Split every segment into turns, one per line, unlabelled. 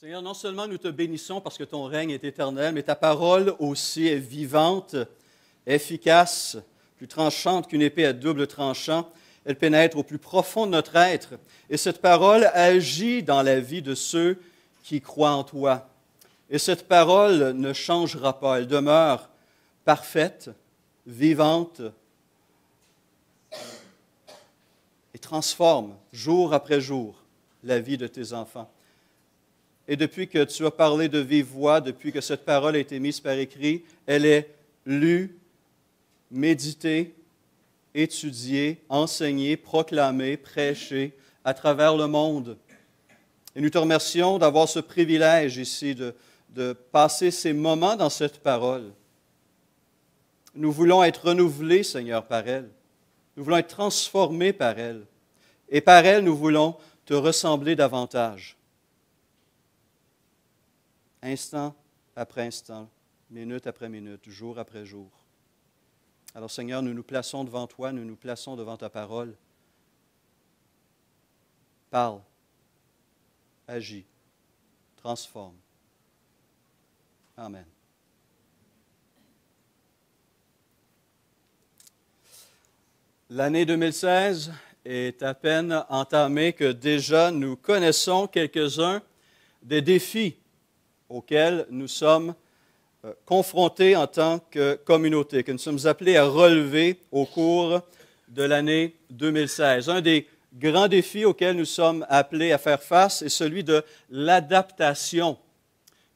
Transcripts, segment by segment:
Seigneur, non seulement nous te bénissons parce que ton règne est éternel, mais ta parole aussi est vivante, efficace, plus tranchante qu'une épée à double tranchant. Elle pénètre au plus profond de notre être. Et cette parole agit dans la vie de ceux qui croient en toi. Et cette parole ne changera pas. Elle demeure parfaite, vivante et transforme jour après jour la vie de tes enfants. Et depuis que tu as parlé de vive voix, depuis que cette parole a été mise par écrit, elle est lue, méditée, étudiée, enseignée, proclamée, prêchée à travers le monde. Et nous te remercions d'avoir ce privilège ici de passer ces moments dans cette parole. Nous voulons être renouvelés, Seigneur, par elle. Nous voulons être transformés par elle. Et par elle, nous voulons te ressembler davantage. Instant après instant, minute après minute, jour après jour. Alors Seigneur, nous nous plaçons devant toi, nous nous plaçons devant ta parole. Parle, agis, transforme. Amen. L'année 2016 est à peine entamée que déjà nous connaissons quelques-uns des défis auxquels nous sommes confrontés en tant que communauté, que nous sommes appelés à relever au cours de l'année 2016. Un des grands défis auxquels nous sommes appelés à faire face est celui de l'adaptation.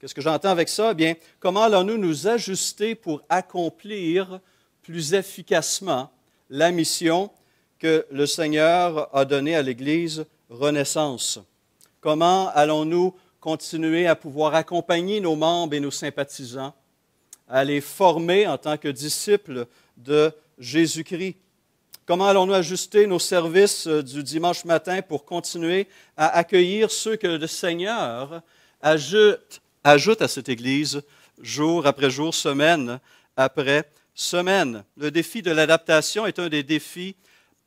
Qu'est-ce que j'entends avec ça? Eh bien, comment allons-nous nous ajuster pour accomplir plus efficacement la mission que le Seigneur a donnée à l'Église Renaissance? Comment allons-nous continuer à pouvoir accompagner nos membres et nos sympathisants, à les former en tant que disciples de Jésus-Christ? Comment allons-nous ajuster nos services du dimanche matin pour continuer à accueillir ceux que le Seigneur ajoute à cette Église jour après jour, semaine après semaine? Le défi de l'adaptation est un des défis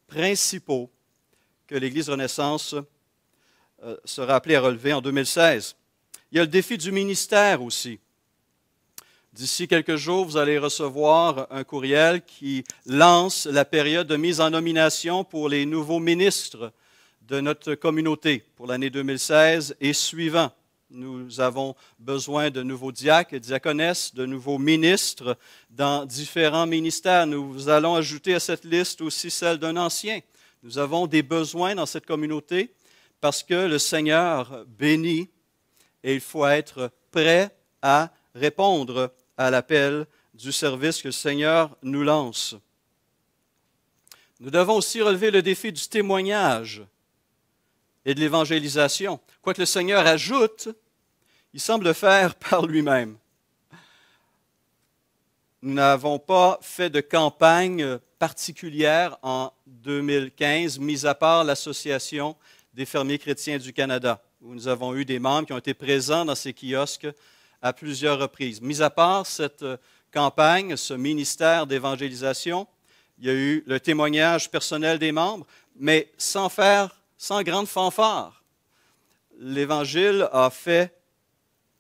principaux que l'Église Renaissance sera appelé à relever en 2016. Il y a le défi du ministère aussi. D'ici quelques jours, vous allez recevoir un courriel qui lance la période de mise en nomination pour les nouveaux ministres de notre communauté pour l'année 2016 et suivant. Nous avons besoin de nouveaux diacres et diaconesses, de nouveaux ministres dans différents ministères. Nous allons ajouter à cette liste aussi celle d'un ancien. Nous avons des besoins dans cette communauté parce que le Seigneur bénit et il faut être prêt à répondre à l'appel du service que le Seigneur nous lance. Nous devons aussi relever le défi du témoignage et de l'évangélisation. Quoique le Seigneur ajoute, il semble le faire par lui-même. Nous n'avons pas fait de campagne particulière en 2015, mis à part l'Association des fermiers chrétiens du Canada, où nous avons eu des membres qui ont été présents dans ces kiosques à plusieurs reprises. Mis à part cette campagne, ce ministère d'évangélisation, il y a eu le témoignage personnel des membres, mais sans grande fanfare. L'Évangile a fait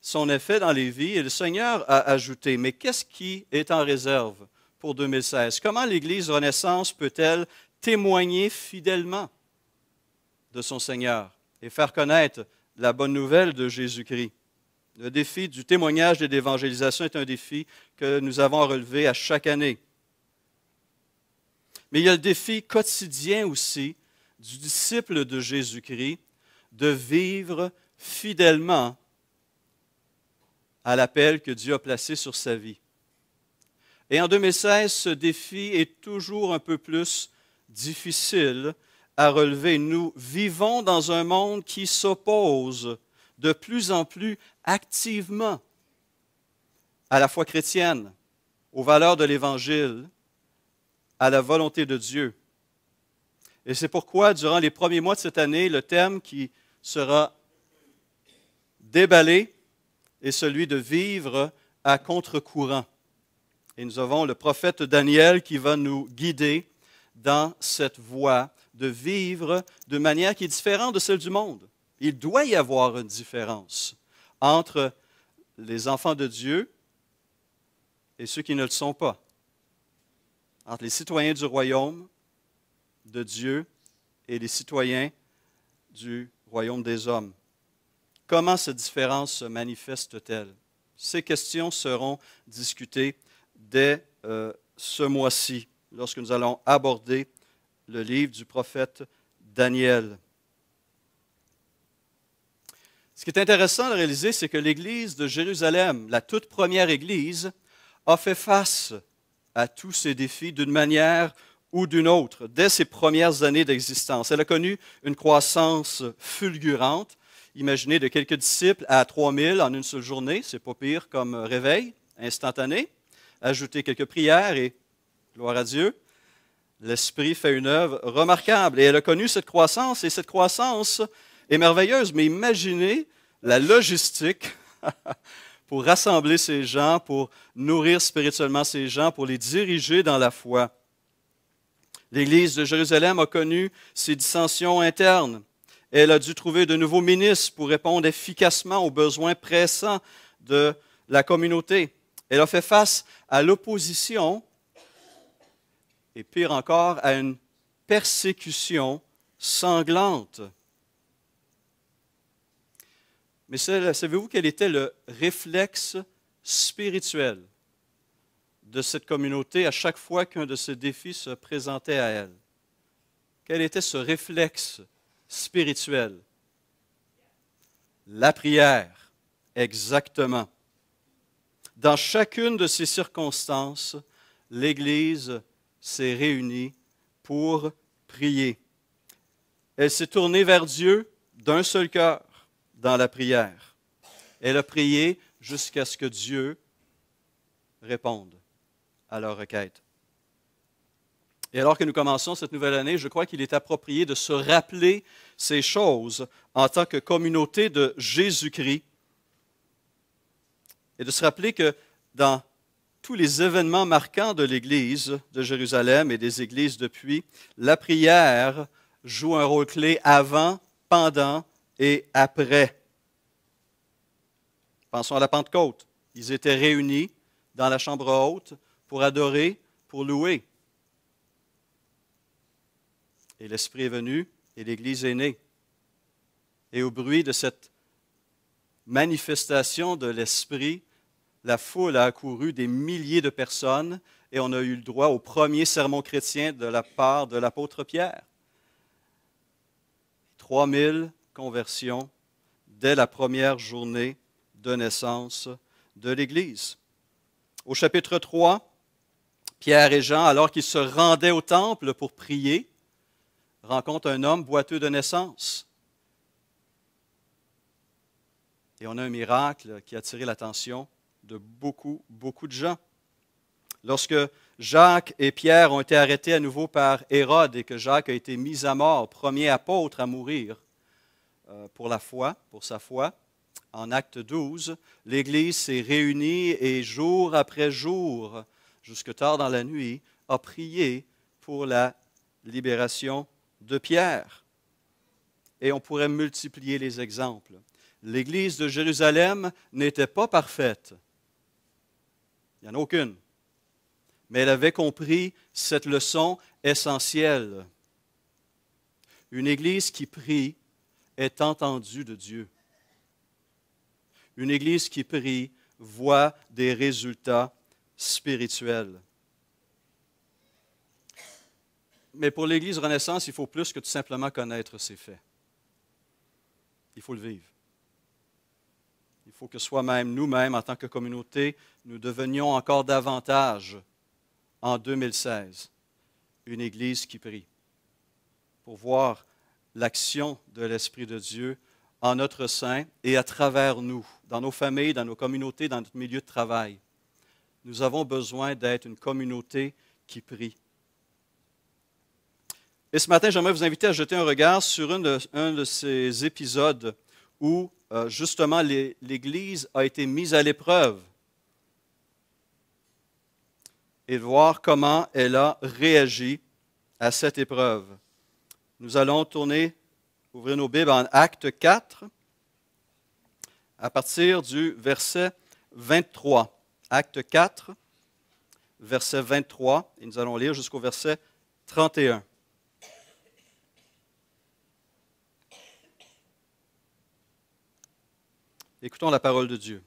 son effet dans les vies et le Seigneur a ajouté. Mais qu'est-ce qui est en réserve pour 2016? Comment l'Église Renaissance peut-elle témoigner fidèlement de son Seigneur et faire connaître la bonne nouvelle de Jésus-Christ? Le défi du témoignage et de l'évangélisation est un défi que nous avons à relever à chaque année. Mais il y a le défi quotidien aussi du disciple de Jésus-Christ de vivre fidèlement à l'appel que Dieu a placé sur sa vie. Et en 2016, ce défi est toujours un peu plus difficile à relever. Nous vivons dans un monde qui s'oppose de plus en plus activement à la foi chrétienne, aux valeurs de l'Évangile, à la volonté de Dieu. Et c'est pourquoi, durant les premiers mois de cette année, le thème qui sera déballé est celui de vivre à contre-courant. Et nous avons le prophète Daniel qui va nous guider dans cette voie de vivre de manière qui est différente de celle du monde. Il doit y avoir une différence entre les enfants de Dieu et ceux qui ne le sont pas, entre les citoyens du royaume de Dieu et les citoyens du royaume des hommes. Comment cette différence se manifeste-t-elle? Ces questions seront discutées dès ce mois-ci, lorsque nous allons aborder le livre du prophète Daniel. Ce qui est intéressant de réaliser, c'est que l'Église de Jérusalem, la toute première Église, a fait face à tous ces défis d'une manière ou d'une autre, dès ses premières années d'existence. Elle a connu une croissance fulgurante. Imaginez de quelques disciples à 3000 en une seule journée, c'est pas pire comme réveil instantané. Ajoutez quelques prières et, gloire à Dieu, l'Esprit fait une œuvre remarquable. Et elle a connu cette croissance, et cette croissance est merveilleuse. Mais imaginez la logistique pour rassembler ces gens, pour nourrir spirituellement ces gens, pour les diriger dans la foi. L'Église de Jérusalem a connu ses dissensions internes. Elle a dû trouver de nouveaux ministres pour répondre efficacement aux besoins pressants de la communauté. Elle a fait face à l'opposition et pire encore, à une persécution sanglante. Mais savez-vous quel était le réflexe spirituel de cette communauté à chaque fois qu'un de ces défis se présentait à elle? Quel était ce réflexe spirituel? La prière, exactement. Dans chacune de ces circonstances, l'Église s'est réunie pour prier. Elle s'est tournée vers Dieu d'un seul cœur dans la prière. Elle a prié jusqu'à ce que Dieu réponde à leur requête. Et alors que nous commençons cette nouvelle année, je crois qu'il est approprié de se rappeler ces choses en tant que communauté de Jésus-Christ et de se rappeler que dans tous les événements marquants de l'Église de Jérusalem et des églises depuis, la prière joue un rôle clé avant, pendant et après. Pensons à la Pentecôte. Ils étaient réunis dans la chambre haute pour adorer, pour louer. Et l'Esprit est venu et l'Église est née. Et au bruit de cette manifestation de l'Esprit, la foule a accouru, des milliers de personnes, et on a eu le droit au premier sermon chrétien de la part de l'apôtre Pierre. 3000 conversions dès la première journée de naissance de l'Église. Au chapitre 3, Pierre et Jean, alors qu'ils se rendaient au temple pour prier, rencontrent un homme boiteux de naissance. Et on a un miracle qui a attiré l'attention de beaucoup de gens. Lorsque Jacques et Pierre ont été arrêtés à nouveau par Hérode et que Jacques a été mis à mort, premier apôtre à mourir pour la foi, pour sa foi, en Acte 12, l'Église s'est réunie et jour après jour, jusque tard dans la nuit, a prié pour la libération de Pierre. Et on pourrait multiplier les exemples. L'Église de Jérusalem n'était pas parfaite. Il n'y en a aucune. Mais elle avait compris cette leçon essentielle. Une Église qui prie est entendue de Dieu. Une Église qui prie voit des résultats spirituels. Mais pour l'Église Renaissance, il faut plus que tout simplement connaître ses faits. Il faut le vivre. Il faut que soi-même, nous-mêmes, en tant que communauté, nous devenions encore davantage, en 2016, une Église qui prie, pour voir l'action de l'Esprit de Dieu en notre sein et à travers nous, dans nos familles, dans nos communautés, dans notre milieu de travail. Nous avons besoin d'être une communauté qui prie. Et ce matin, j'aimerais vous inviter à jeter un regard sur un de ces épisodes où, justement, l'Église a été mise à l'épreuve et de voir comment elle a réagi à cette épreuve. Nous allons ouvrir nos Bibles en Acte 4. à partir du verset 23. Acte 4, verset 23, et nous allons lire jusqu'au verset 31. Écoutons la parole de Dieu.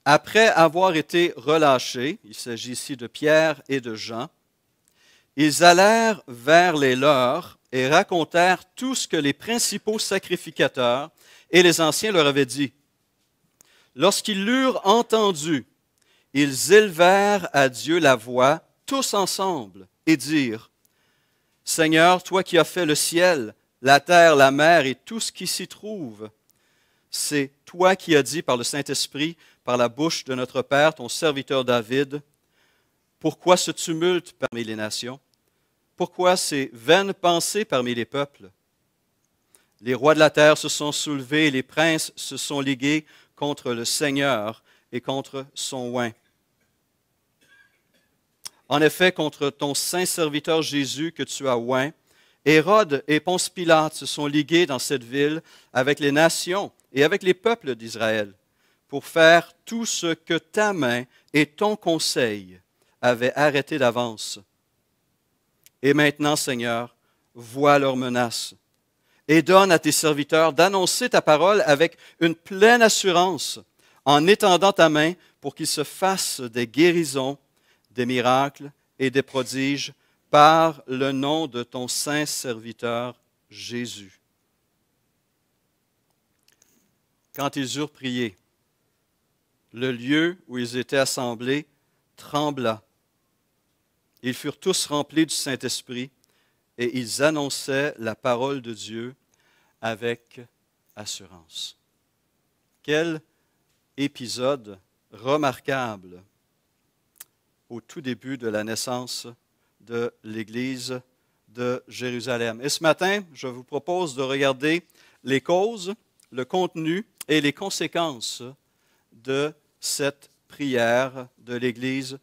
Après avoir été relâchés, il s'agit ici de Pierre et de Jean, ils allèrent vers les leurs et racontèrent tout ce que les principaux sacrificateurs et les anciens leur avaient dit. Lorsqu'ils l'eurent entendu, ils élevèrent à Dieu la voix, tous ensemble, et dirent, « Seigneur, toi qui as fait le ciel, la terre, la mer et tout ce qui s'y trouve, c'est toi qui as dit par le Saint-Esprit, par la bouche de notre Père, ton serviteur David, pourquoi ce tumulte parmi les nations? Pourquoi ces vaines pensées parmi les peuples? Les rois de la terre se sont soulevés et les princes se sont ligués contre le Seigneur et contre son oint. En effet, contre ton saint serviteur Jésus que tu as oint, Hérode et Ponce Pilate se sont ligués dans cette ville avec les nations et avec les peuples d'Israël pour faire tout ce que ta main et ton conseil avaient arrêté d'avance. Et maintenant, Seigneur, vois leurs menaces et donne à tes serviteurs d'annoncer ta parole avec une pleine assurance en étendant ta main pour qu'ils se fassent des guérisons, des miracles et des prodiges par le nom de ton saint serviteur Jésus. Quand ils eurent prié, le lieu où ils étaient assemblés trembla. Ils furent tous remplis du Saint-Esprit et ils annonçaient la parole de Dieu avec assurance. Quel épisode remarquable au tout début de la naissance de l'Église de Jérusalem. Et ce matin, je vous propose de regarder les causes, le contenu et les conséquences de cette prière de l'Église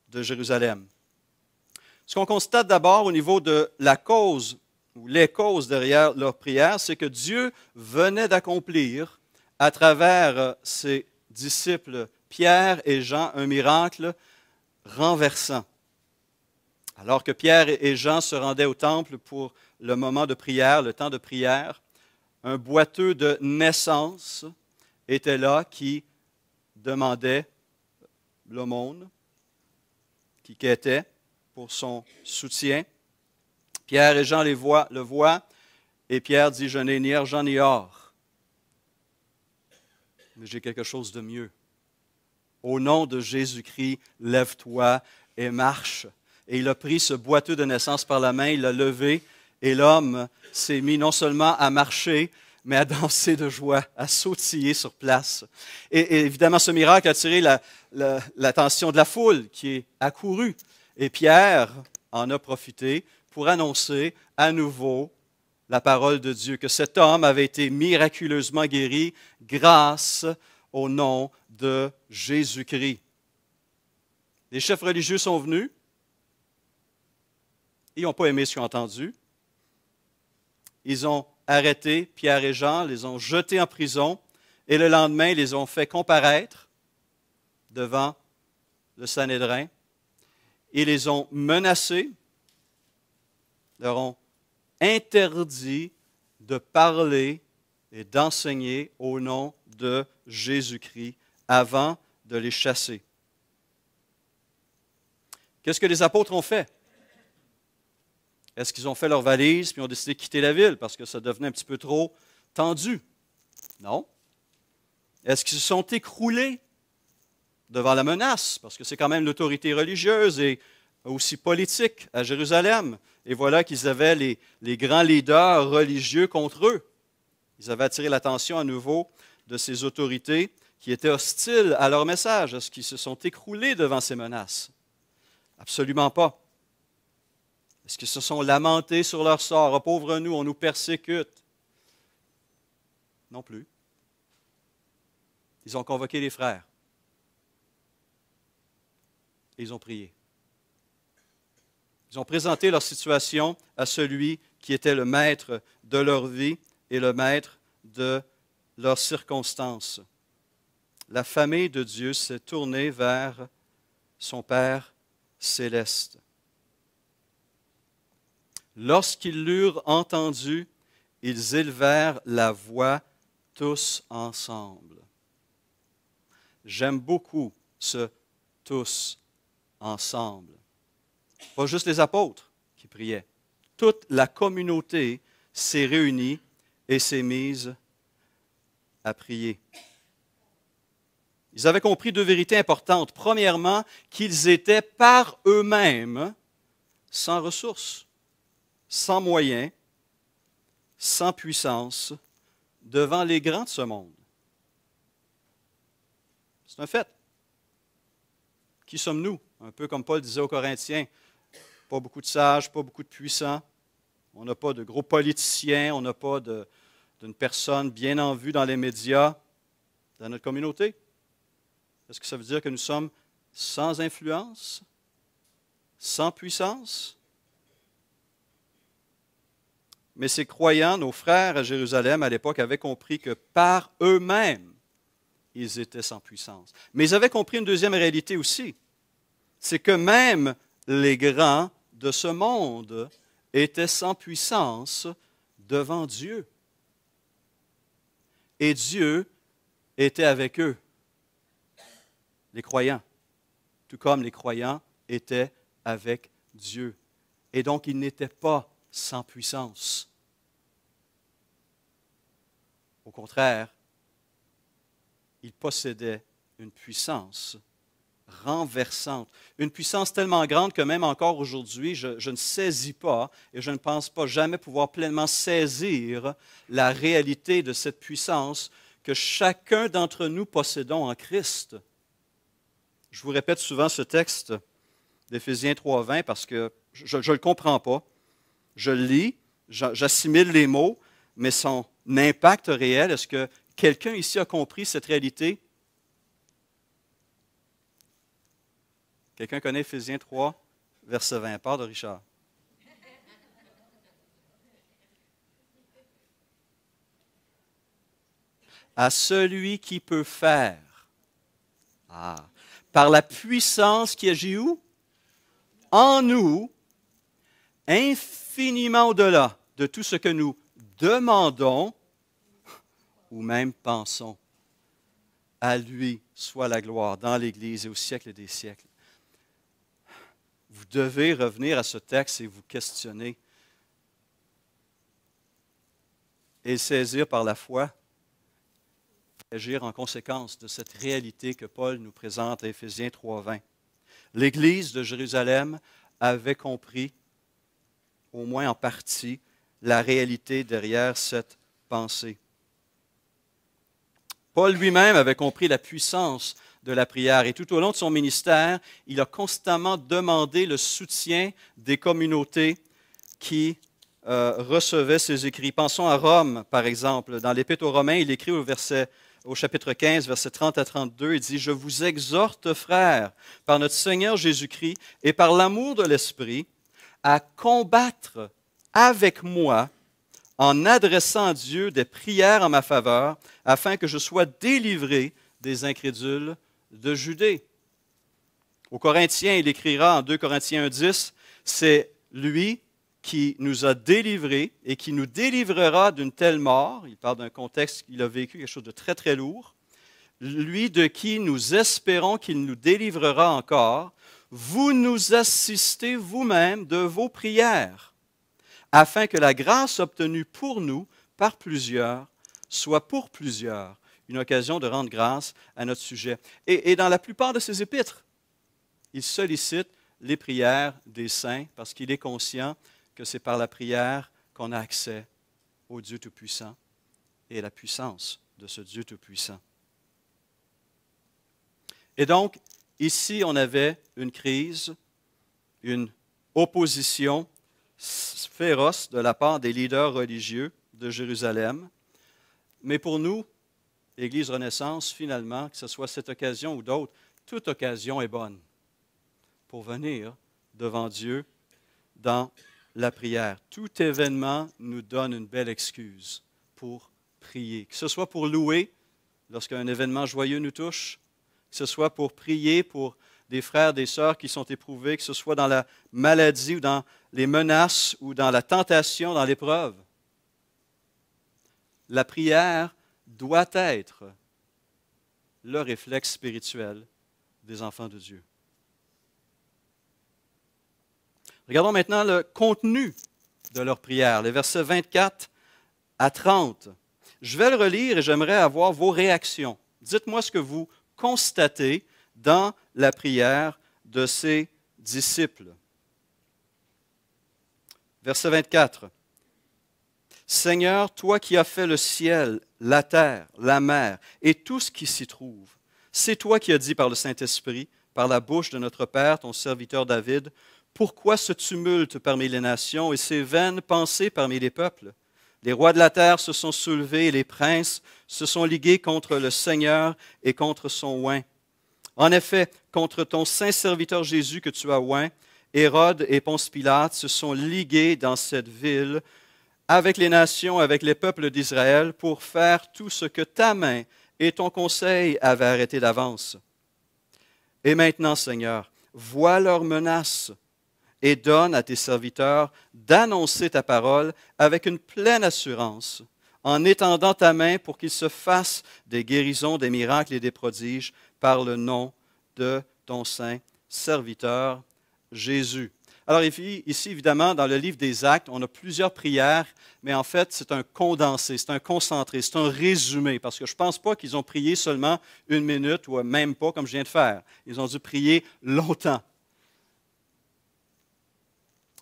de Jérusalem. Ce qu'on constate d'abord au niveau de la cause, ou les causes derrière leur prière, c'est que Dieu venait d'accomplir à travers ses disciples Pierre et Jean un miracle renversant. Alors que Pierre et Jean se rendaient au temple pour le moment de prière, le temps de prière, un boiteux de naissance était là qui demandait l'aumône, qui quêtait pour son soutien. Pierre et Jean le voient, et Pierre dit, « Je n'ai ni argent ni or, mais j'ai quelque chose de mieux. Au nom de Jésus-Christ, lève-toi et marche. » Et il a pris ce boiteux de naissance par la main, il l'a levé, et l'homme s'est mis non seulement à marcher, mais à danser de joie, à sautiller sur place. Et évidemment, ce miracle a attiré l'attention de la foule qui est accourue. Et Pierre en a profité pour annoncer à nouveau la parole de Dieu, que cet homme avait été miraculeusement guéri grâce au nom de Jésus-Christ. Les chefs religieux sont venus. Ils n'ont pas aimé ce qu'ils ont entendu. Ils ont arrêté Pierre et Jean, les ont jetés en prison, et le lendemain, ils les ont fait comparaître devant le Sanhédrin. Ils les ont menacés, leur ont interdit de parler et d'enseigner au nom de Jésus-Christ avant de les chasser. Qu'est-ce que les apôtres ont fait? Est-ce qu'ils ont fait leur valise puis ont décidé de quitter la ville parce que ça devenait un petit peu trop tendu? Non. Est-ce qu'ils se sont écroulés devant la menace? Parce que c'est quand même l'autorité religieuse et aussi politique à Jérusalem. Et voilà qu'ils avaient les grands leaders religieux contre eux. Ils avaient attiré l'attention à nouveau de ces autorités qui étaient hostiles à leur message. Est-ce qu'ils se sont écroulés devant ces menaces? Absolument pas. Est-ce qu'ils se sont lamentés sur leur sort? « Oh, pauvre nous, on nous persécute. » Non plus. Ils ont convoqué les frères. Et ils ont prié. Ils ont présenté leur situation à celui qui était le maître de leur vie et le maître de leurs circonstances. La famille de Dieu s'est tournée vers son Père céleste. Lorsqu'ils l'eurent entendu, ils élevèrent la voix tous ensemble. J'aime beaucoup ce tous ensemble. Pas juste les apôtres qui priaient. Toute la communauté s'est réunie et s'est mise à prier. Ils avaient compris deux vérités importantes. Premièrement, qu'ils étaient par eux-mêmes sans ressources, sans moyens, sans puissance, devant les grands de ce monde. C'est un fait. Qui sommes-nous? Un peu comme Paul disait aux Corinthiens, pas beaucoup de sages, pas beaucoup de puissants. On n'a pas de gros politiciens, on n'a pas d'une personne bien en vue dans les médias, dans notre communauté. Est-ce que ça veut dire que nous sommes sans influence, sans puissance? Mais ces croyants, nos frères à Jérusalem à l'époque, avaient compris que par eux-mêmes, ils étaient sans puissance. Mais ils avaient compris une deuxième réalité aussi. C'est que même les grands de ce monde étaient sans puissance devant Dieu. Et Dieu était avec eux, les croyants, tout comme les croyants étaient avec Dieu. Et donc, ils n'étaient pas sans puissance. Au contraire, ils possédaient une puissance renversante, une puissance tellement grande que même encore aujourd'hui, je ne saisis pas et je ne pense pas jamais pouvoir pleinement saisir la réalité de cette puissance que chacun d'entre nous possédons en Christ. Je vous répète souvent ce texte d'Éphésiens 3:20 parce que je ne le comprends pas. Je le lis, j'assimile les mots, mais son impact réel, est-ce que quelqu'un ici a compris cette réalité? Quelqu'un connaît Éphésiens 3, verset 20. Part de Richard. À celui qui peut faire, par la puissance qui agit où? En nous, infiniment au-delà de tout ce que nous demandons ou même pensons. À lui soit la gloire dans l'Église et au siècle des siècles. Vous devez revenir à ce texte et vous questionner et saisir par la foi, agir en conséquence de cette réalité que Paul nous présente à Éphésiens 3:20. L'Église de Jérusalem avait compris, au moins en partie, la réalité derrière cette pensée. Paul lui-même avait compris la puissance de la prière et tout au long de son ministère, il a constamment demandé le soutien des communautés qui recevaient ses écrits. Pensons à Rome, par exemple. Dans l'Épître aux Romains, il écrit au chapitre 15, versets 30 à 32, il dit « Je vous exhorte, frères, par notre Seigneur Jésus-Christ et par l'amour de l'Esprit, à combattre avec moi en adressant à Dieu des prières en ma faveur, afin que je sois délivré des incrédules de Judée. » Aux Corinthiens, il écrira en 2 Corinthiens 1:10, c'est lui qui nous a délivrés et qui nous délivrera d'une telle mort. Il parle d'un contexte qu'il a vécu, quelque chose de très, très lourd. Lui de qui nous espérons qu'il nous délivrera encore. Vous nous assistez vous-même de vos prières, afin que la grâce obtenue pour nous par plusieurs soit pour plusieurs une occasion de rendre grâce à notre sujet. Et dans la plupart de ses épîtres, il sollicite les prières des saints parce qu'il est conscient que c'est par la prière qu'on a accès au Dieu Tout-Puissant et à la puissance de ce Dieu Tout-Puissant. Et donc, ici, on avait une crise, une opposition féroce de la part des leaders religieux de Jérusalem. Mais pour nous, l'Église Renaissance, finalement, que ce soit cette occasion ou d'autres, toute occasion est bonne pour venir devant Dieu dans la prière. Tout événement nous donne une belle excuse pour prier. Que ce soit pour louer lorsqu'un événement joyeux nous touche, que ce soit pour prier pour des frères, des sœurs qui sont éprouvés, que ce soit dans la maladie ou dans les menaces ou dans la tentation, dans l'épreuve. La prière doit être le réflexe spirituel des enfants de Dieu. Regardons maintenant le contenu de leur prière, les versets 24 à 30. Je vais le relire et j'aimerais avoir vos réactions. Dites-moi ce que vous constatez dans la prière de ces disciples. Verset 24. Seigneur, toi qui as fait le ciel, la terre, la mer et tout ce qui s'y trouve, c'est toi qui as dit par le Saint-Esprit, par la bouche de notre Père, ton serviteur David, pourquoi ce tumulte parmi les nations et ces vaines pensées parmi les peuples? Les rois de la terre se sont soulevés et les princes se sont ligués contre le Seigneur et contre son oint. En effet, contre ton saint serviteur Jésus que tu as oint, Hérode et Ponce Pilate se sont ligués dans cette ville avec les nations, avec les peuples d'Israël, pour faire tout ce que ta main et ton conseil avaient arrêté d'avance. Et maintenant, Seigneur, vois leurs menaces et donne à tes serviteurs d'annoncer ta parole avec une pleine assurance, en étendant ta main pour qu'il se fasse des guérisons, des miracles et des prodiges par le nom de ton saint serviteur Jésus. Alors ici, évidemment, dans le livre des Actes, on a plusieurs prières, mais en fait, c'est un condensé, c'est un concentré, c'est un résumé, parce que je ne pense pas qu'ils ont prié seulement 1 minute ou même pas comme je viens de faire. Ils ont dû prier longtemps.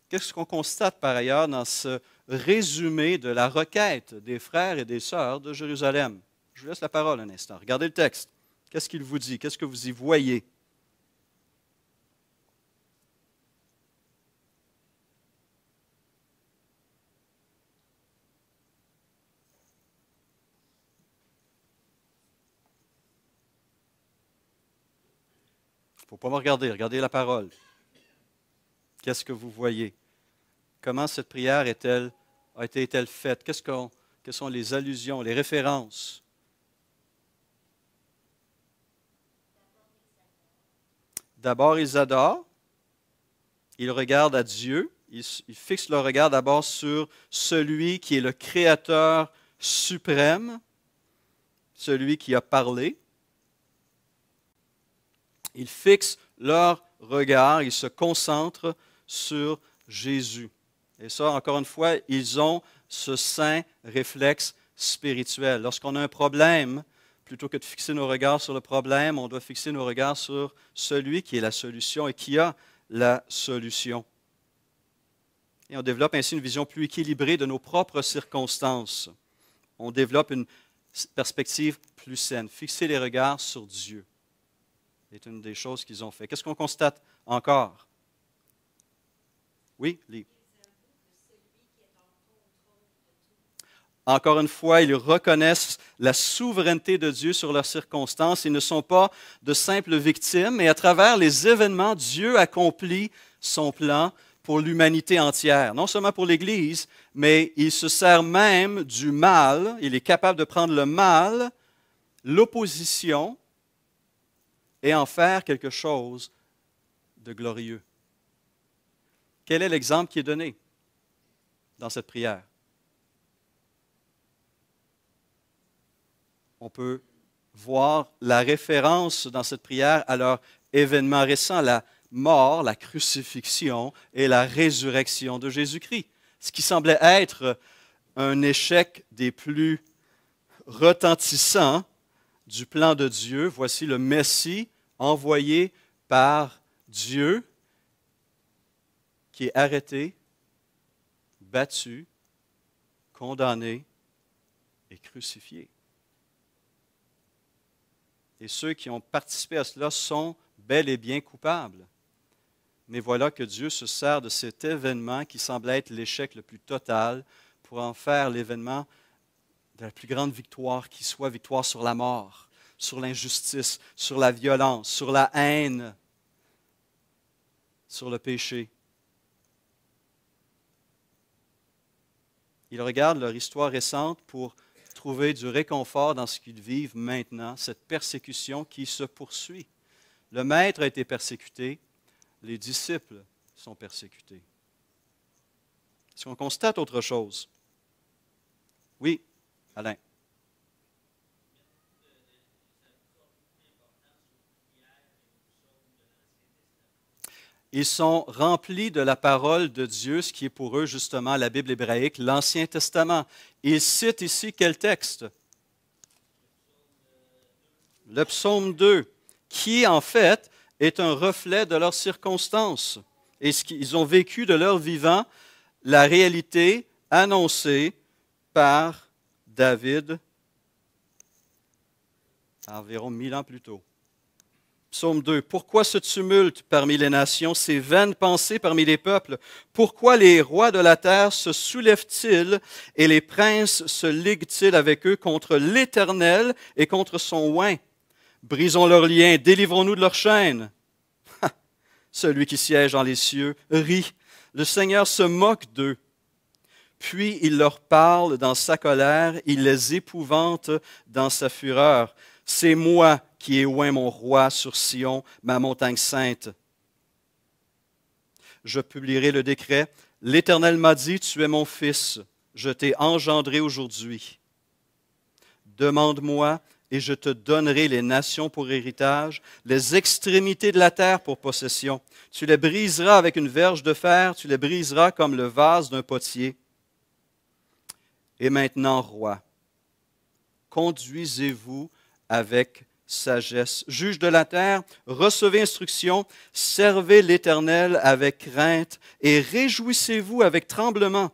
Qu'est-ce qu'on constate par ailleurs dans ce résumé de la requête des frères et des sœurs de Jérusalem? Je vous laisse la parole un instant. Regardez le texte. Qu'est-ce qu'il vous dit? Qu'est-ce que vous y voyez? Il ne faut pas me regarder. Regardez la parole. Qu'est-ce que vous voyez? Comment cette prière a été faite? Quelles sont les allusions, les références? D'abord, ils adorent. Ils regardent à Dieu. Ils fixent leur regard d'abord sur celui qui est le Créateur suprême, celui qui a parlé. Ils fixent leur regard, ils se concentrent sur Jésus. Et ça, encore une fois, ils ont ce saint réflexe spirituel. Lorsqu'on a un problème, plutôt que de fixer nos regards sur le problème, on doit fixer nos regards sur celui qui est la solution et qui a la solution. Et on développe ainsi une vision plus équilibrée de nos propres circonstances. On développe une perspective plus saine. Fixer les regards sur Dieu est une des choses qu'ils ont fait. Qu'est-ce qu'on constate encore? Oui, Lee. Encore une fois, ils reconnaissent la souveraineté de Dieu sur leurs circonstances. Ils ne sont pas de simples victimes, et à travers les événements, Dieu accomplit son plan pour l'humanité entière. Non seulement pour l'Église, mais il se sert même du mal. Il est capable de prendre le mal, l'opposition, et en faire quelque chose de glorieux. Quel est l'exemple qui est donné dans cette prière? On peut voir la référence dans cette prière à leur événement récent, la mort, la crucifixion et la résurrection de Jésus-Christ. Ce qui semblait être un échec des plus retentissants du plan de Dieu. Voici le Messie envoyé par Dieu qui est arrêté, battu, condamné et crucifié. Et ceux qui ont participé à cela sont bel et bien coupables. Mais voilà que Dieu se sert de cet événement qui semble être l'échec le plus total pour en faire l'événement de la plus grande victoire qui soit, victoire sur la mort, sur l'injustice, sur la violence, sur la haine, sur le péché. Ils regardent leur histoire récente pour trouver du réconfort dans ce qu'ils vivent maintenant, cette persécution qui se poursuit. Le Maître a été persécuté, les disciples sont persécutés. Est-ce qu'on constate autre chose? Oui, Alain. Ils sont remplis de la parole de Dieu, ce qui est pour eux justement la Bible hébraïque, l'Ancien Testament. Ils citent ici quel texte? Le psaume 2, qui en fait est un reflet de leurs circonstances. Et ce qu'ils ont vécu de leur vivant, la réalité annoncée par David environ 1000 ans plus tôt. Psaume 2. Pourquoi ce tumulte parmi les nations, ces vaines pensées parmi les peuples? Pourquoi les rois de la terre se soulèvent-ils et les princes se liguent-ils avec eux contre l'Éternel et contre son oint? Brisons leurs liens, délivrons-nous de leurs chaînes. Celui qui siège dans les cieux rit. Le Seigneur se moque d'eux. Puis il leur parle dans sa colère, il les épouvante dans sa fureur. C'est moi qui ai oint mon roi sur Sion, ma montagne sainte. Je publierai le décret. L'Éternel m'a dit, tu es mon fils, je t'ai engendré aujourd'hui. Demande-moi et je te donnerai les nations pour héritage, les extrémités de la terre pour possession. Tu les briseras avec une verge de fer, tu les briseras comme le vase d'un potier. Et maintenant, roi, conduisez-vous avec sagesse. Juge de la terre, recevez instruction, servez l'Éternel avec crainte et réjouissez-vous avec tremblement.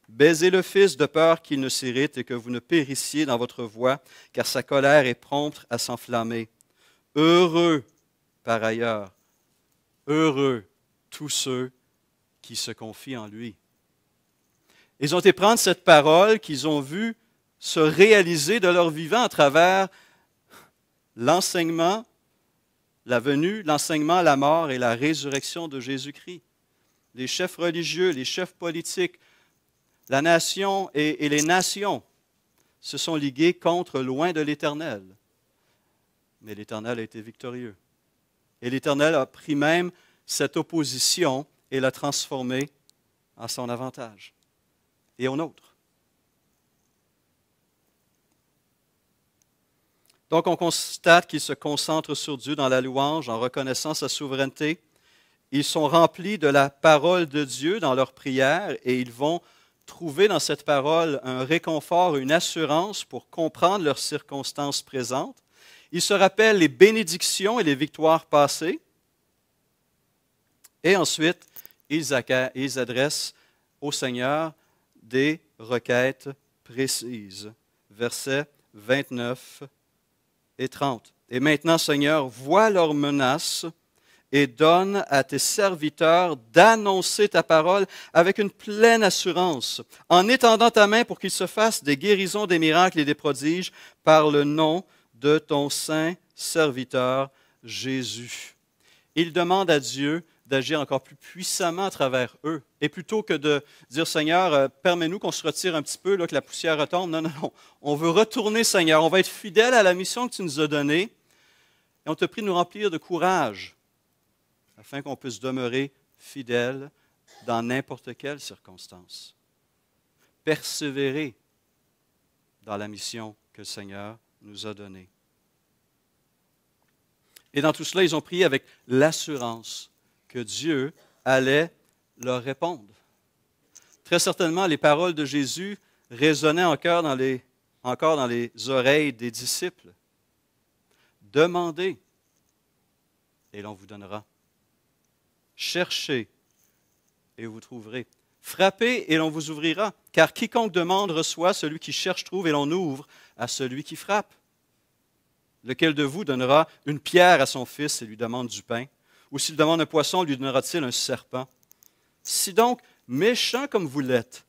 Baisez le Fils de peur qu'il ne s'irrite et que vous ne périssiez dans votre voie, car sa colère est prompte à s'enflammer. Heureux, par ailleurs, heureux tous ceux qui se confient en lui. Ils ont été prendre cette parole qu'ils ont vue se réaliser de leur vivant à travers l'enseignement, la venue, l'enseignement, la mort et la résurrection de Jésus-Christ. Les chefs religieux, les chefs politiques, la nation et les nations se sont ligués contre loin de l'Éternel. Mais l'Éternel a été victorieux. Et l'Éternel a pris même cette opposition et l'a transformée en son avantage et au nôtre. Donc, on constate qu'ils se concentrent sur Dieu dans la louange en reconnaissant sa souveraineté. Ils sont remplis de la parole de Dieu dans leur prière et ils vont trouver dans cette parole un réconfort, une assurance pour comprendre leurs circonstances présentes. Ils se rappellent les bénédictions et les victoires passées. Et ensuite, ils adressent au Seigneur des requêtes précises. Versets 29 et 30. Et maintenant, Seigneur, vois leurs menaces et donne à tes serviteurs d'annoncer ta parole avec une pleine assurance, en étendant ta main pour qu'ils se fassent des guérisons, des miracles et des prodiges par le nom de ton saint serviteur Jésus. Ils demandent à Dieu d'agir encore plus puissamment à travers eux. Et plutôt que de dire, Seigneur, permets-nous qu'on se retire un petit peu, là, que la poussière retombe. Non, non, non. On veut retourner, Seigneur. On va être fidèle à la mission que tu nous as donnée. Et on te prie de nous remplir de courage afin qu'on puisse demeurer fidèle dans n'importe quelle circonstance. Persévérer dans la mission que le Seigneur nous a donnée. Et dans tout cela, ils ont prié avec l'assurance que Dieu allait leur répondre. Très certainement, les paroles de Jésus résonnaient encore dans les oreilles des disciples. Demandez et l'on vous donnera. Cherchez et vous trouverez. Frappez et l'on vous ouvrira. Car quiconque demande reçoit, celui qui cherche trouve et l'on ouvre à celui qui frappe. Lequel de vous donnera une pierre à son fils et lui demande du pain? Ou s'il demande un poisson, lui donnera-t-il un serpent? Si donc, méchants comme vous l'êtes,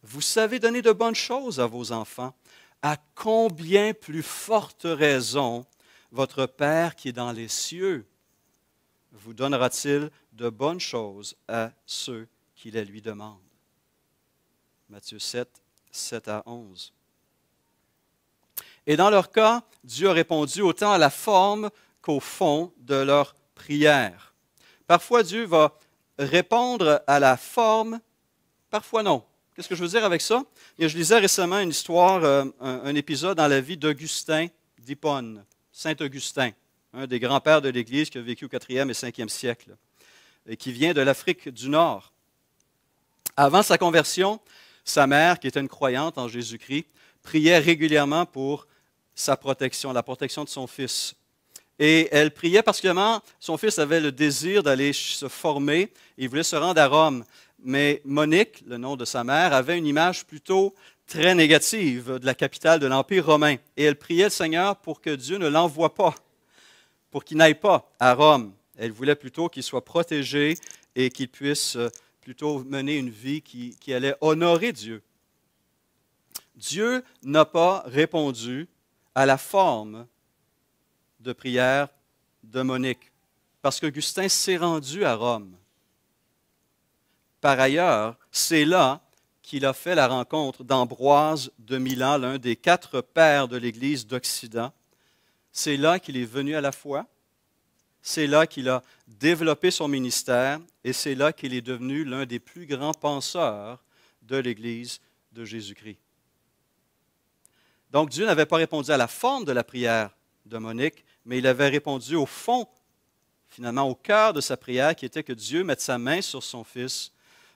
vous savez donner de bonnes choses à vos enfants, à combien plus forte raison votre Père qui est dans les cieux vous donnera-t-il de bonnes choses à ceux qui les lui demandent? Matthieu 7, 7 à 11. Et dans leur cas, Dieu a répondu autant à la forme qu'au fond de leur prière. Parfois, Dieu va répondre à la forme, parfois non. Qu'est-ce que je veux dire avec ça? Je lisais récemment une histoire, un épisode dans la vie d'Augustin d'Hippone, Saint-Augustin, un des grands-pères de l'Église qui a vécu au 4e et 5e siècle, et qui vient de l'Afrique du Nord. Avant sa conversion, sa mère, qui était une croyante en Jésus-Christ, priait régulièrement pour sa protection, la protection de son fils. Et elle priait particulièrement, son fils avait le désir d'aller se former, il voulait se rendre à Rome. Mais Monique, le nom de sa mère, avait une image plutôt très négative de la capitale de l'Empire romain. Et elle priait le Seigneur pour que Dieu ne l'envoie pas, pour qu'il n'aille pas à Rome. Elle voulait plutôt qu'il soit protégé et qu'il puisse plutôt mener une vie qui allait honorer Dieu. Dieu n'a pas répondu à la forme de prière de Monique, parce qu'Augustin s'est rendu à Rome. Par ailleurs, c'est là qu'il a fait la rencontre d'Ambroise de Milan, l'un des 4 pères de l'Église d'Occident. C'est là qu'il est venu à la foi, c'est là qu'il a développé son ministère, et c'est là qu'il est devenu l'un des plus grands penseurs de l'Église de Jésus-Christ. Donc Dieu n'avait pas répondu à la forme de la prière de Monique, mais il avait répondu au fond, finalement au cœur de sa prière, qui était que Dieu mette sa main sur son fils,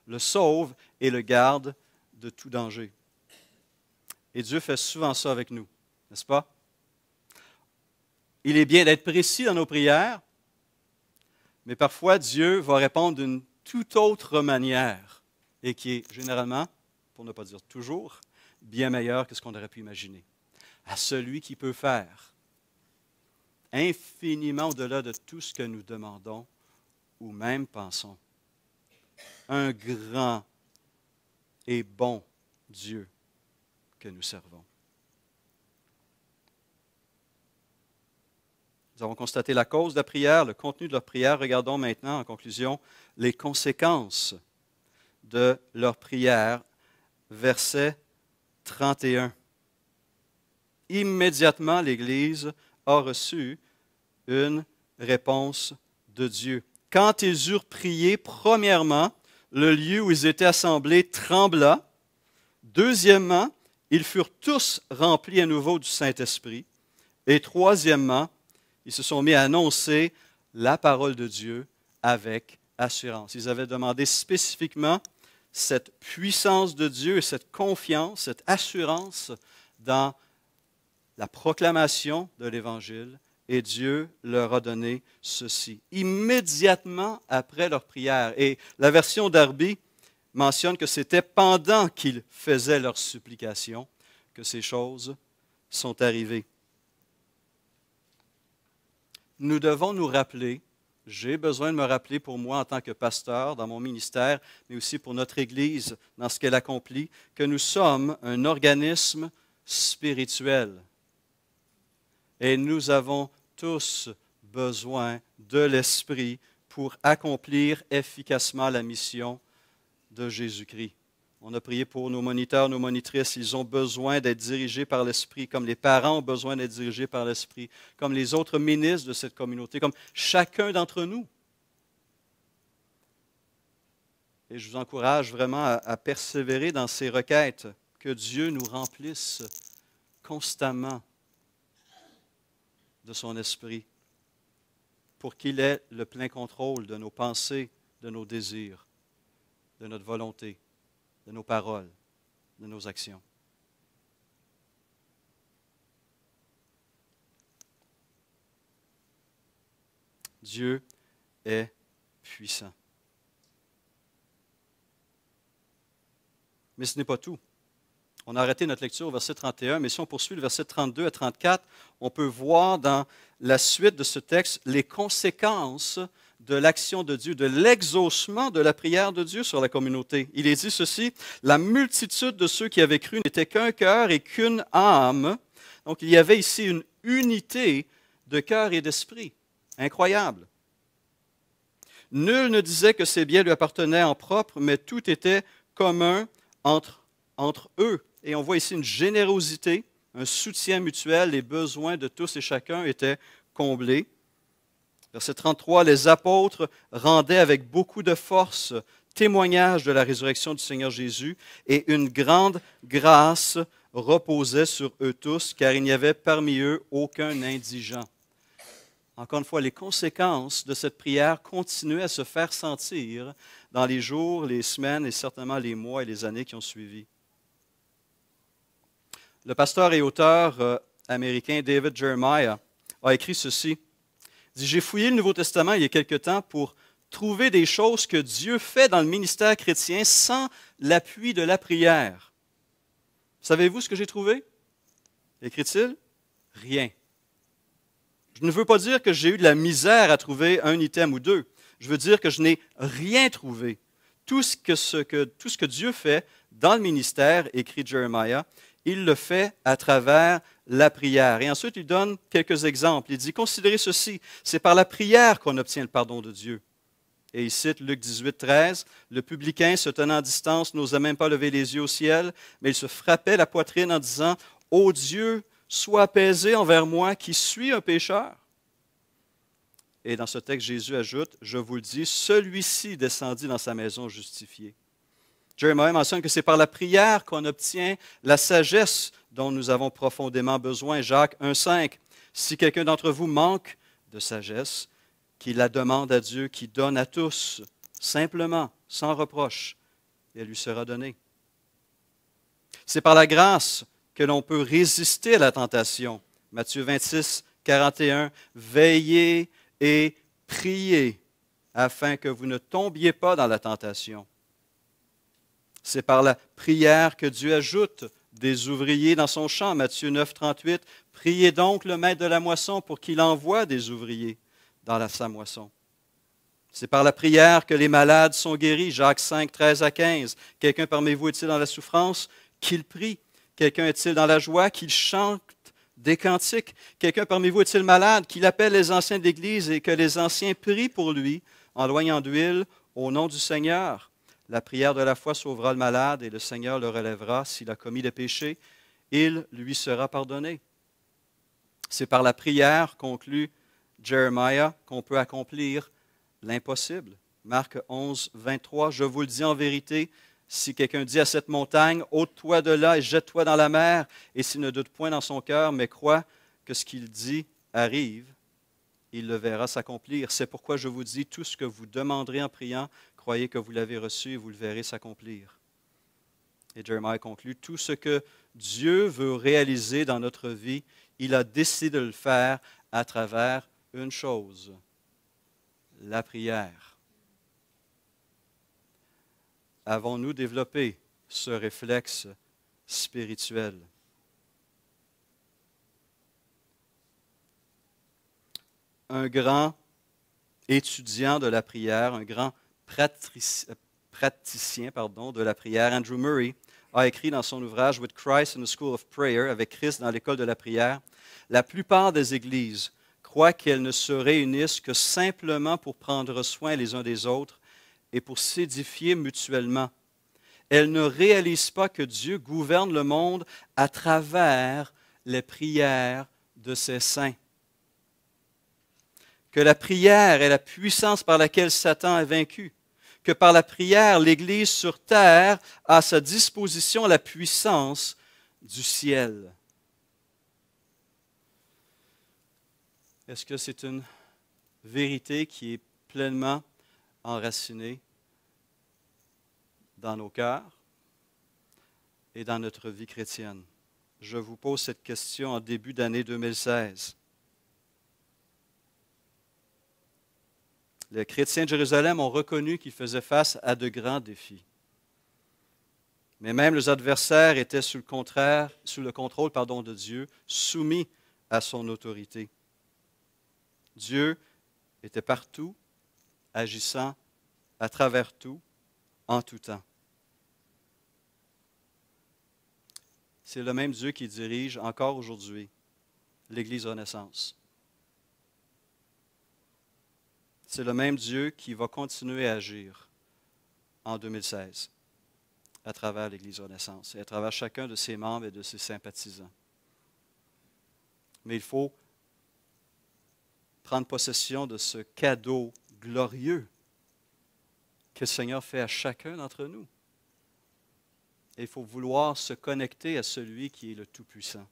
le sauve et le garde de tout danger. Et Dieu fait souvent ça avec nous, n'est-ce pas? Il est bien d'être précis dans nos prières, mais parfois Dieu va répondre d'une toute autre manière et qui est généralement, pour ne pas dire toujours, bien meilleure que ce qu'on aurait pu imaginer. À celui qui peut faire infiniment au-delà de tout ce que nous demandons ou même pensons. Un grand et bon Dieu que nous servons. Nous avons constaté la cause de la prière, le contenu de leur prière. Regardons maintenant, en conclusion, les conséquences de leur prière. Verset 31. Immédiatement, l'Église a reçu une réponse de Dieu. Quand ils eurent prié, premièrement, le lieu où ils étaient assemblés trembla. Deuxièmement, ils furent tous remplis à nouveau du Saint-Esprit. Et troisièmement, ils se sont mis à annoncer la parole de Dieu avec assurance. Ils avaient demandé spécifiquement cette puissance de Dieu et cette confiance, cette assurance dans la proclamation de l'Évangile, et Dieu leur a donné ceci, immédiatement après leur prière. Et la version Darby mentionne que c'était pendant qu'ils faisaient leur supplication que ces choses sont arrivées. Nous devons nous rappeler, j'ai besoin de me rappeler pour moi en tant que pasteur dans mon ministère, mais aussi pour notre Église dans ce qu'elle accomplit, que nous sommes un organisme spirituel. Et nous avons tous besoin de l'Esprit pour accomplir efficacement la mission de Jésus-Christ. On a prié pour nos moniteurs, nos monitrices. Ils ont besoin d'être dirigés par l'Esprit, comme les parents ont besoin d'être dirigés par l'Esprit, comme les autres ministres de cette communauté, comme chacun d'entre nous. Et je vous encourage vraiment à persévérer dans ces requêtes, que Dieu nous remplisse constamment de son Esprit, pour qu'il ait le plein contrôle de nos pensées, de nos désirs, de notre volonté, de nos paroles, de nos actions. Dieu est puissant. Mais ce n'est pas tout. On a arrêté notre lecture au verset 31, mais si on poursuit le verset 32 à 34, on peut voir dans la suite de ce texte les conséquences de l'action de Dieu, de l'exaucement de la prière de Dieu sur la communauté. Il est dit ceci, « La multitude de ceux qui avaient cru n'était qu'un cœur et qu'une âme. » Donc il y avait ici une unité de cœur et d'esprit. Incroyable. « Nul ne disait que ses biens lui appartenaient en propre, mais tout était commun entre eux. Et on voit ici une générosité, un soutien mutuel. Les besoins de tous et chacun étaient comblés. Verset 33, les apôtres rendaient avec beaucoup de force témoignage de la résurrection du Seigneur Jésus et une grande grâce reposait sur eux tous, car il n'y avait parmi eux aucun indigent. Encore une fois, les conséquences de cette prière continuaient à se faire sentir dans les jours, les semaines et certainement les mois et les années qui ont suivi. Le pasteur et auteur américain David Jeremiah a écrit ceci. Il dit, j'ai fouillé le Nouveau Testament il y a quelque temps pour trouver des choses que Dieu fait dans le ministère chrétien sans l'appui de la prière. Savez-vous ce que j'ai trouvé? Écrit-il? Rien. Je ne veux pas dire que j'ai eu de la misère à trouver un item ou deux. Je veux dire que je n'ai rien trouvé. Tout ce que Dieu fait dans le ministère, écrit Jeremiah, il le fait à travers la prière. Et ensuite, il donne quelques exemples. Il dit, considérez ceci, c'est par la prière qu'on obtient le pardon de Dieu. Et il cite Luc 18, 13, le publicain, se tenant à distance, n'osait même pas lever les yeux au ciel, mais il se frappait la poitrine en disant, ô Dieu, sois apaisé envers moi qui suis un pécheur. Et dans ce texte, Jésus ajoute, je vous le dis, celui-ci descendit dans sa maison justifié. Jeremiah mentionne que c'est par la prière qu'on obtient la sagesse dont nous avons profondément besoin. Jacques 1,5. Si quelqu'un d'entre vous manque de sagesse, qu'il la demande à Dieu, qui donne à tous, simplement, sans reproche, et elle lui sera donnée. C'est par la grâce que l'on peut résister à la tentation. Matthieu 26, 41. Veillez et priez afin que vous ne tombiez pas dans la tentation. C'est par la prière que Dieu ajoute des ouvriers dans son champ. Matthieu 9, 38. Priez donc le maître de la moisson pour qu'il envoie des ouvriers dans sa moisson. C'est par la prière que les malades sont guéris. Jacques 5, 13 à 15. Quelqu'un parmi vous est-il dans la souffrance? Qu'il prie. Quelqu'un est-il dans la joie? Qu'il chante des cantiques. Quelqu'un parmi vous est-il malade? Qu'il appelle les anciens de l'Église et que les anciens prient pour lui en loignant d'huile au nom du Seigneur. La prière de la foi sauvera le malade et le Seigneur le relèvera. S'il a commis des péchés, il lui sera pardonné. C'est par la prière, conclut Jeremiah, qu'on peut accomplir l'impossible. Marc 11, 23, je vous le dis en vérité, si quelqu'un dit à cette montagne, ôte-toi de là et jette-toi dans la mer, et s'il ne doute point dans son cœur, mais croit que ce qu'il dit arrive, il le verra s'accomplir. C'est pourquoi je vous dis, tout ce que vous demanderez en priant, croyez que vous l'avez reçu et vous le verrez s'accomplir. Et Jeremiah conclut, tout ce que Dieu veut réaliser dans notre vie, il a décidé de le faire à travers une chose, la prière. Avons-nous développé ce réflexe spirituel? Un grand étudiant de la prière, un grand praticien de la prière, Andrew Murray, a écrit dans son ouvrage With Christ in the School of Prayer, avec Christ dans l'école de la prière, la plupart des églises croient qu'elles ne se réunissent que simplement pour prendre soin les uns des autres et pour s'édifier mutuellement. Elles ne réalisent pas que Dieu gouverne le monde à travers les prières de ses saints. Que la prière est la puissance par laquelle Satan est vaincu. Que par la prière, l'Église sur terre a à sa disposition la puissance du ciel. Est-ce que c'est une vérité qui est pleinement enracinée dans nos cœurs et dans notre vie chrétienne? Je vous pose cette question en début d'année 2016. Les chrétiens de Jérusalem ont reconnu qu'ils faisaient face à de grands défis. Mais même les adversaires étaient sous le contrôle de Dieu, soumis à son autorité. Dieu était partout, agissant à travers tout, en tout temps. C'est le même Dieu qui dirige encore aujourd'hui l'Église Renaissance. C'est le même Dieu qui va continuer à agir en 2016. à travers l'Église Renaissance et à travers chacun de ses membres et de ses sympathisants. Mais il faut prendre possession de ce cadeau glorieux que le Seigneur fait à chacun d'entre nous. Et il faut vouloir se connecter à celui qui est le Tout-Puissant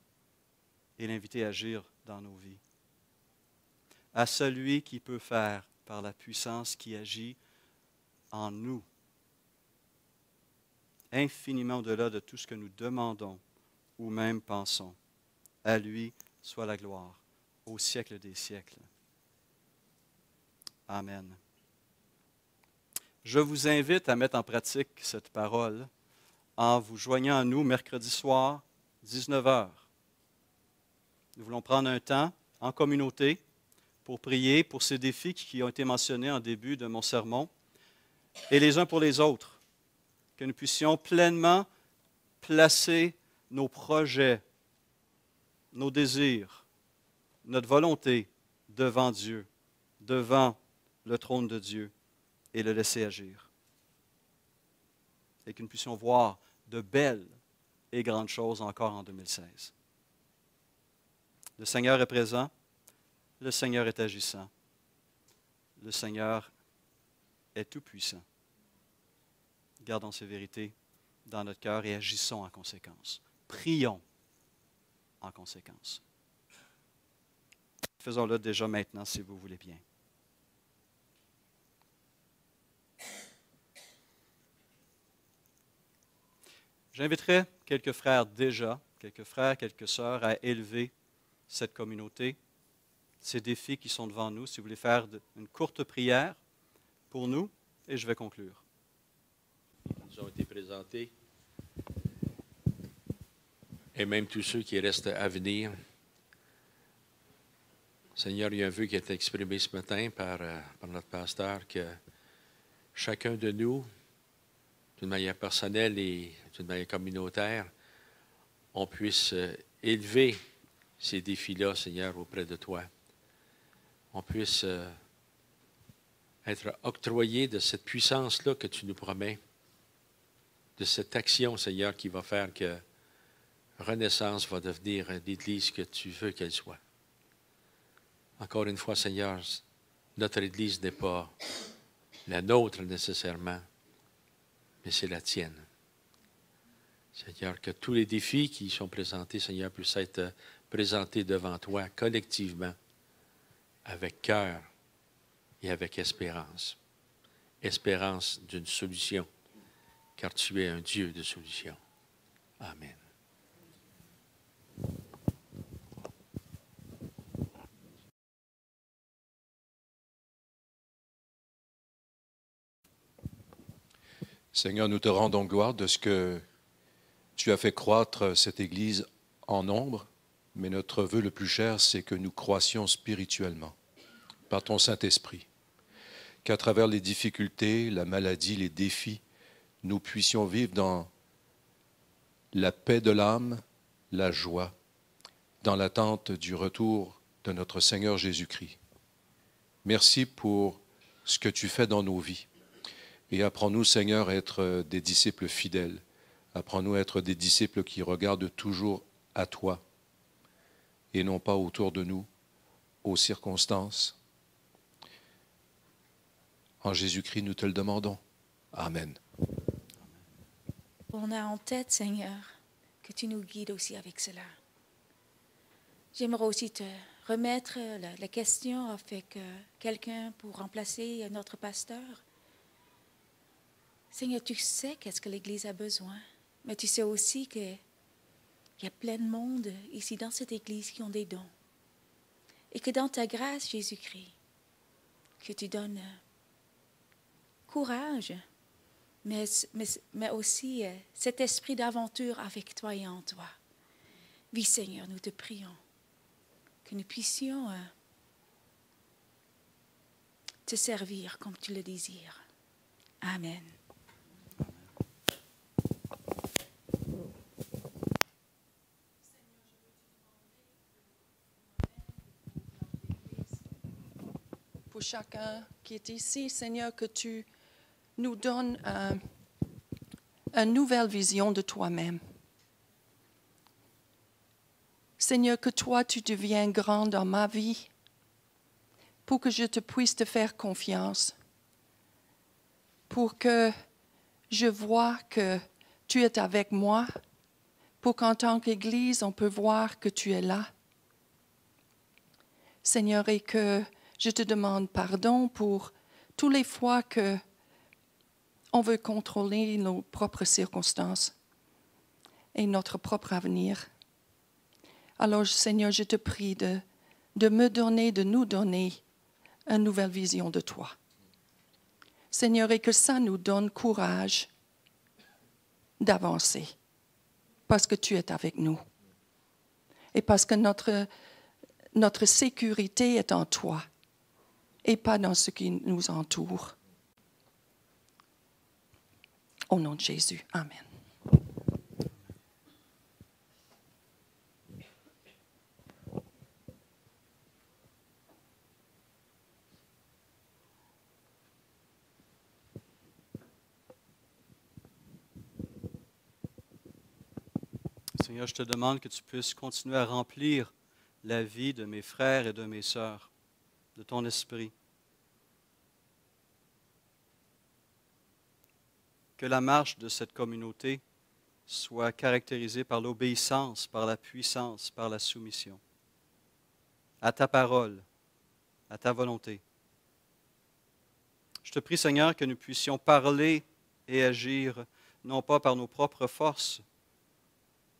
et l'inviter à agir dans nos vies. À celui qui peut faire par la puissance qui agit en nous, infiniment au-delà de tout ce que nous demandons ou même pensons. À lui soit la gloire au siècle des siècles. Amen. Je vous invite à mettre en pratique cette parole en vous joignant à nous mercredi soir, 19h. Nous voulons prendre un temps en communauté pour prier pour ces défis qui ont été mentionnés en début de mon sermon, et les uns pour les autres, que nous puissions pleinement placer nos projets, nos désirs, notre volonté devant Dieu, devant le trône de Dieu, et le laisser agir. Et que nous puissions voir de belles et grandes choses encore en 2016. Le Seigneur est présent, le Seigneur est agissant, le Seigneur est tout-puissant. Gardons ces vérités dans notre cœur et agissons en conséquence. Prions en conséquence. Faisons-le déjà maintenant si vous voulez bien. J'inviterai quelques frères déjà, quelques frères, quelques sœurs à élever cette communauté, ces défis qui sont devant nous. Si vous voulez faire une courte prière pour nous, et je vais conclure.
Ils ont été présentés. Et même tous ceux qui restent à venir. Seigneur, il y a un vœu qui a été exprimé ce matin par notre pasteur que chacun de nous, d'une manière personnelle et d'une manière communautaire, on puisse élever ces défis-là, Seigneur, auprès de toi. On puisse être octroyé de cette puissance-là que tu nous promets, de cette action, Seigneur, qui va faire que Renaissance va devenir l'Église que tu veux qu'elle soit. Encore une fois, Seigneur, notre Église n'est pas la nôtre nécessairement, mais c'est la tienne. Seigneur, que tous les défis qui sont présentés, Seigneur, puissent être présentés devant toi collectivement, avec cœur et avec espérance. Espérance d'une solution, car tu es un Dieu de solution. Amen.
Seigneur, nous te rendons gloire de ce que tu as fait croître cette Église en nombre, mais notre vœu le plus cher, c'est que nous croissions spirituellement par ton Saint-Esprit, qu'à travers les difficultés, la maladie, les défis, nous puissions vivre dans la paix de l'âme, la joie, dans l'attente du retour de notre Seigneur Jésus-Christ. Merci pour ce que tu fais dans nos vies. Et apprends-nous, Seigneur, à être des disciples fidèles. Apprends-nous à être des disciples qui regardent toujours à toi et non pas autour de nous, aux circonstances. En Jésus-Christ, nous te le demandons. Amen.
On a en tête, Seigneur, que tu nous guides aussi avec cela. J'aimerais aussi te remettre la question avec quelqu'un pour remplacer notre pasteur. Seigneur, tu sais qu'est-ce que l'Église a besoin, mais tu sais aussi qu'il y a plein de monde ici dans cette Église qui ont des dons. Et que dans ta grâce, Jésus-Christ, que tu donnes courage, mais aussi cet esprit d'aventure avec toi et en toi. Oui, Seigneur, nous te prions que nous puissions te servir comme tu le désires. Amen.
Pour chacun qui est ici, Seigneur, que tu nous donnes une nouvelle vision de toi-même. Seigneur, que toi, tu deviens grand dans ma vie pour que je te puisse te faire confiance, pour que je vois que tu es avec moi, pour qu'en tant qu'Église, on peut voir que tu es là. Seigneur, et que je te demande pardon pour toutes les fois que on veut contrôler nos propres circonstances et notre propre avenir. Alors, Seigneur, je te prie de nous donner une nouvelle vision de toi. Seigneur, et que ça nous donne courage d'avancer, parce que tu es avec nous. Et parce que notre sécurité est en toi et pas dans ce qui nous entoure. Au nom de Jésus. Amen.
Seigneur, je te demande que tu puisses continuer à remplir la vie de mes frères et de mes sœurs, de ton esprit. Que la marche de cette communauté soit caractérisée par l'obéissance, par la puissance, par la soumission à ta parole, à ta volonté. Je te prie, Seigneur, que nous puissions parler et agir, non pas par nos propres forces,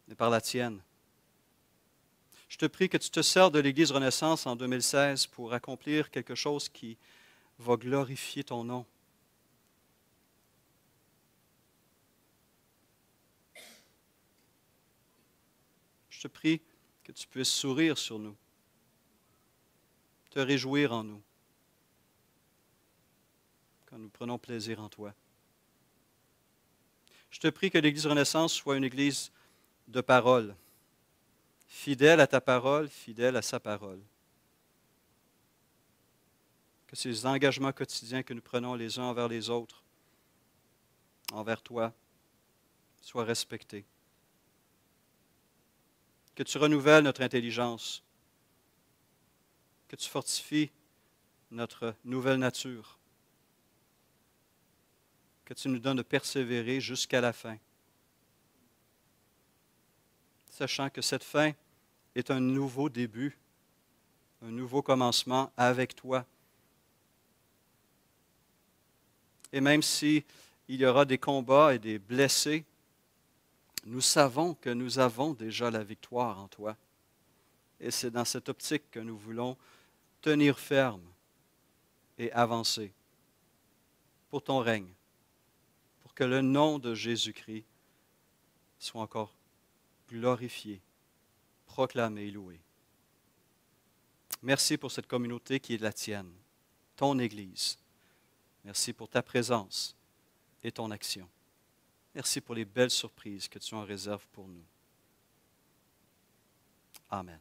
mais par la tienne. Je te prie que tu te sers de l'Église Renaissance en 2016 pour accomplir quelque chose qui va glorifier ton nom. Je te prie que tu puisses sourire sur nous, te réjouir en nous, quand nous prenons plaisir en toi. Je te prie que l'Église Renaissance soit une Église de parole, fidèle à ta parole, fidèle à sa parole. Que ces engagements quotidiens que nous prenons les uns envers les autres, envers toi, soient respectés. Que tu renouvelles notre intelligence, que tu fortifies notre nouvelle nature, que tu nous donnes de persévérer jusqu'à la fin, sachant que cette fin est un nouveau début, un nouveau commencement avec toi. Et même s'il y aura des combats et des blessés, nous savons que nous avons déjà la victoire en toi. Et c'est dans cette optique que nous voulons tenir ferme et avancer pour ton règne, pour que le nom de Jésus-Christ soit encore glorifié, proclamé et loué. Merci pour cette communauté qui est la tienne, ton Église. Merci pour ta présence et ton action. Merci pour les belles surprises que tu en réserves pour nous. Amen.